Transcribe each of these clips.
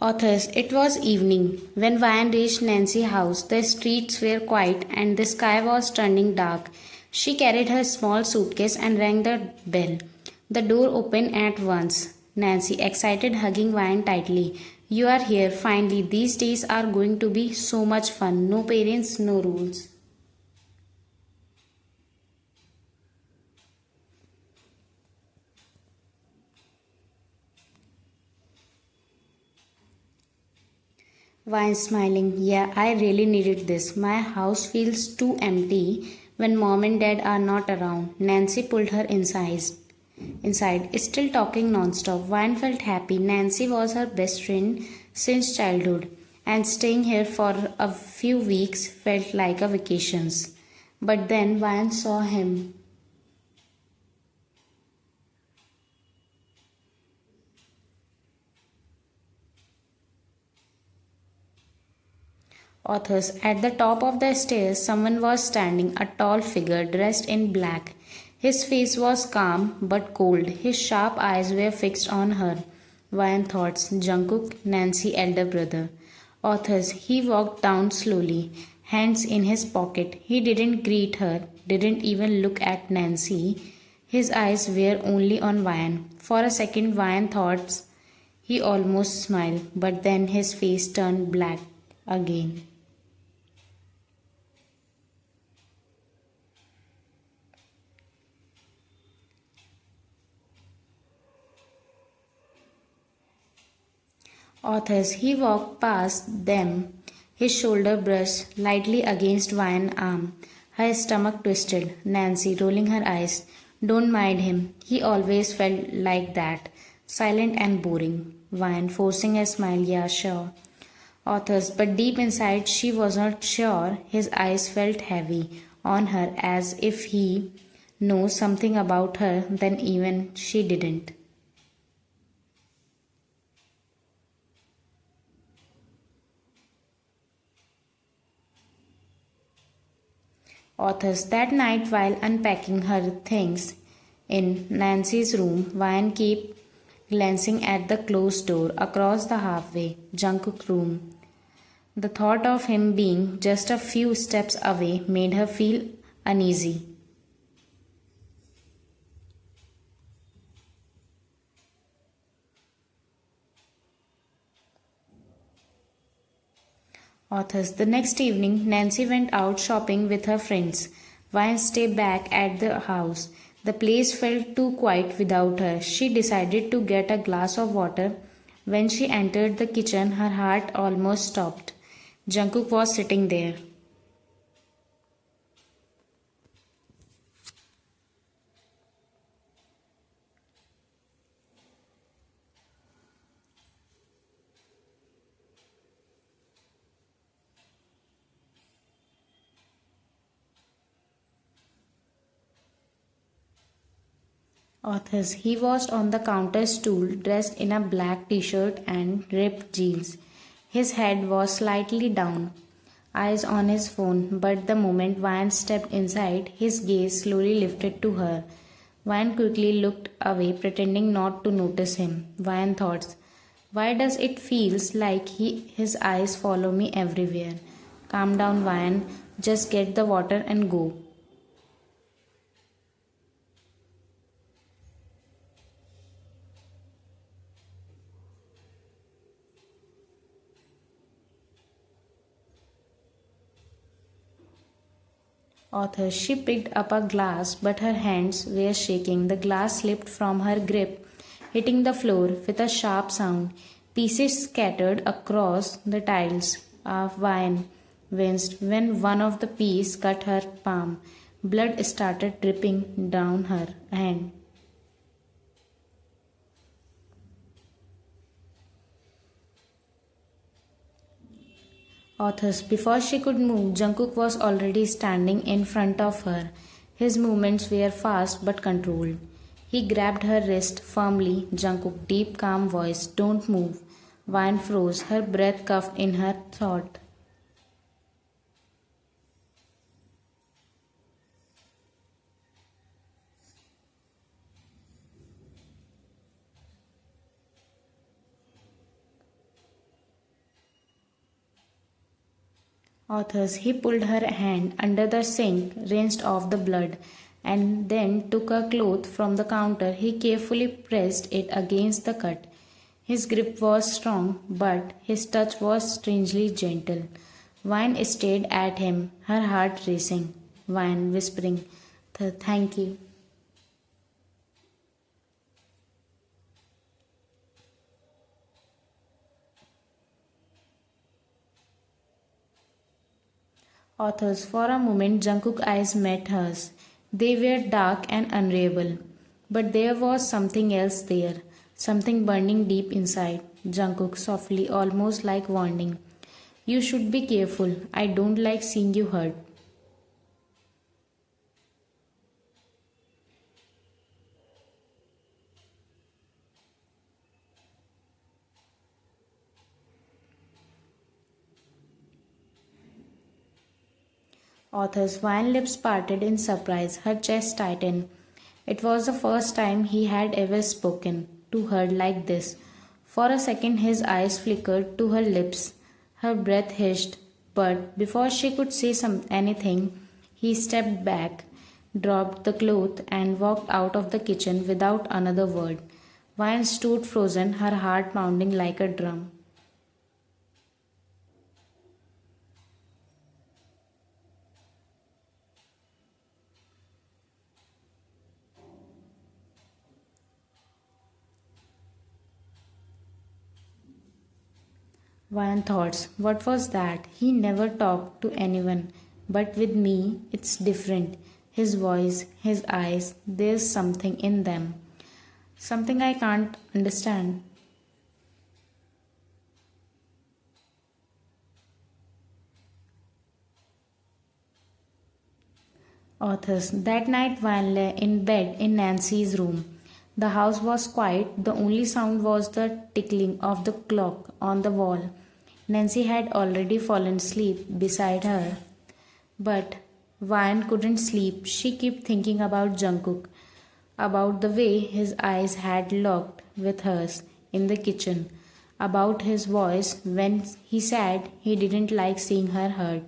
Authors, it was evening. When Vian reached Nancy's house, the streets were quiet and the sky was turning dark. She carried her small suitcase and rang the bell. The door opened at once. Nancy, excited, hugging Vian tightly. You are here, finally. These days are going to be so much fun. No parents, no rules. Vine smiling, yeah, I really needed this. My house feels too empty when mom and dad are not around. Nancy pulled her inside, still talking nonstop. Vine felt happy. Nancy was her best friend since childhood, and staying here for a few weeks felt like a vacations. But then Vine saw him. Authors, at the top of the stairs, someone was standing, a tall figure dressed in black. His face was calm but cold. His sharp eyes were fixed on her. Vian thoughts, Jungkook, Nancy elder brother. Authors, he walked down slowly, hands in his pocket. He didn't greet her, didn't even look at Nancy. His eyes were only on Vian. For a second, Vian thought he almost smiled, but then his face turned black again. Authors, he walked past them, his shoulder brushed lightly against Vian's arm. Her stomach twisted. Nancy, rolling her eyes, don't mind him. He always felt like that, silent and boring. Vian, forcing a smile, yeah, sure. Authors, but deep inside she was not sure. His eyes felt heavy on her as if he knew something about her than even she didn't. Authors, that night while unpacking her things in Nancy's room, Vian kept glancing at the closed door across the halfway Jungkook room. The thought of him being just a few steps away made her feel uneasy. Authors. The next evening, Nancy went out shopping with her friends. Vine stayed back at the house. The place felt too quiet without her. She decided to get a glass of water. When she entered the kitchen, her heart almost stopped. Jungkook was sitting there. Authors. He was on the counter stool, dressed in a black t-shirt and ripped jeans. His head was slightly down, eyes on his phone, but the moment Van stepped inside, his gaze slowly lifted to her. Van quickly looked away, pretending not to notice him. Van thought, why does it feels like his eyes follow me everywhere? Calm down, Van. Just get the water and go. Author. She picked up a glass, but her hands were shaking. The glass slipped from her grip, hitting the floor with a sharp sound. Pieces scattered across the tiles. Of wine winced when one of the pieces cut her palm. Blood started dripping down her hand. Authors. Before she could move, Jungkook was already standing in front of her. His movements were fast but controlled. He grabbed her wrist firmly. Jungkook, deep, calm voice, don't move. Vine froze, her breath cuffed in her throat. Authors, he pulled her hand under the sink, rinsed off the blood, and then took a cloth from the counter. He carefully pressed it against the cut. His grip was strong, but his touch was strangely gentle. Vine stared at him, her heart racing. Vine whispering, Thank you. Authors, for a moment Jungkook's eyes met hers. They were dark and unreadable. But there was something else there, something burning deep inside. Jungkook softly, almost like warning. You should be careful. I don't like seeing you hurt. Author's fine lips parted in surprise, her chest tightened. It was the first time he had ever spoken to her like this. For a second his eyes flickered to her lips. Her breath hissed, but before she could say anything, he stepped back, dropped the cloth, and walked out of the kitchen without another word. Vine stood frozen, her heart pounding like a drum. Vine thoughts, what was that? He never talked to anyone. But with me, it's different. His voice, his eyes, there's something in them. Something I can't understand. Authors. That night Vine lay in bed in Nancy's room. The house was quiet. The only sound was the tickling of the clock on the wall. Nancy had already fallen asleep beside her. But Vine couldn't sleep. She kept thinking about Jungkook, about the way his eyes had locked with hers in the kitchen, about his voice when he said he didn't like seeing her hurt.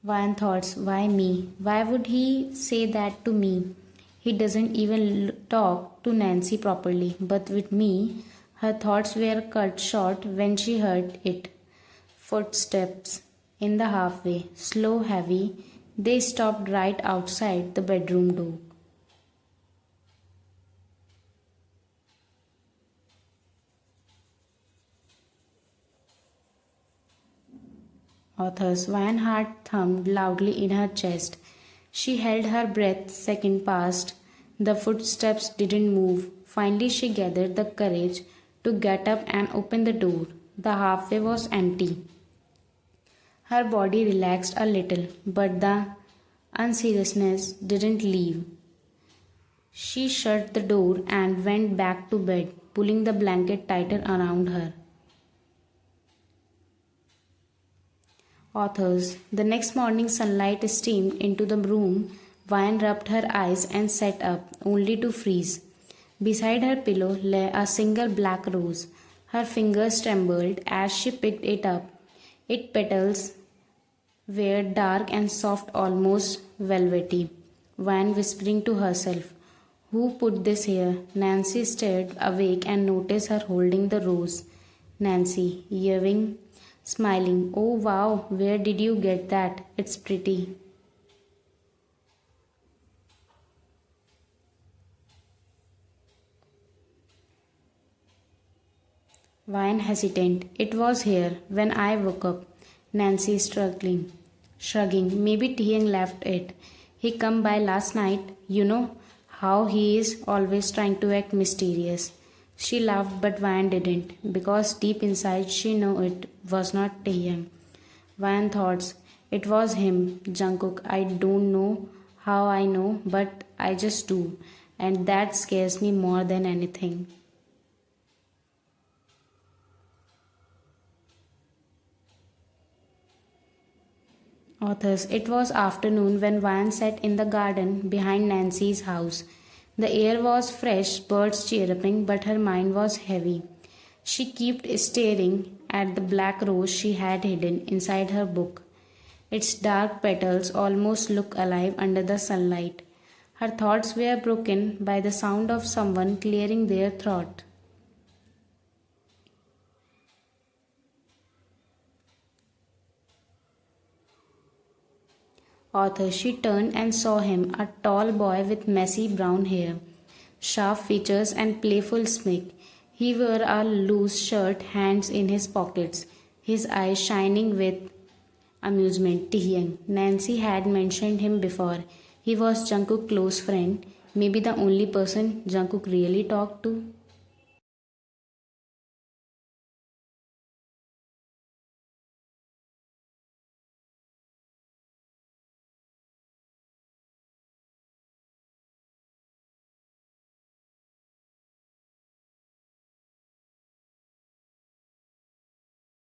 Vine thoughts, why me? Why would he say that to me? He doesn't even talk to Nancy properly, but with me, her thoughts were cut short when she heard it. Footsteps in the halfway, slow, heavy. They stopped right outside the bedroom door. Author's Van heart thumped loudly in her chest. She held her breath. Second passed. The footsteps didn't move. Finally, she gathered the courage to get up and open the door. The halfway was empty. Her body relaxed a little, but the unseriousness didn't leave. She shut the door and went back to bed, pulling the blanket tighter around her. Authors. The next morning, sunlight streamed into the room. Vine rubbed her eyes and sat up, only to freeze. Beside her pillow lay a single black rose. Her fingers trembled as she picked it up. Its petals were dark and soft, almost velvety. Vine whispering to herself, who put this here? Nancy stared awake and noticed her holding the rose. Nancy, yawning, smiling. Oh wow, where did you get that? It's pretty. Vine hesitant. It was here when I woke up. Nancy struggling. Shrugging. Maybe Tiang left it. He come by last night. You know how he is always trying to act mysterious. She laughed but Vine didn't because deep inside she knew it was not Tiang. Vine thoughts. It was him, Jungkook. I don't know how I know, but I just do. And that scares me more than anything. Authors. It was afternoon when Van sat in the garden behind Nancy's house. The air was fresh, birds chirping, but her mind was heavy. She kept staring at the black rose she had hidden inside her book. Its dark petals almost looked alive under the sunlight. Her thoughts were broken by the sound of someone clearing their throat. Author. She turned and saw him, a tall boy with messy brown hair, sharp features, and playful smirk. He wore a loose shirt, hands in his pockets, his eyes shining with amusement. Taehyung. Nancy had mentioned him before. He was Jungkook's close friend, maybe the only person Jungkook really talked to.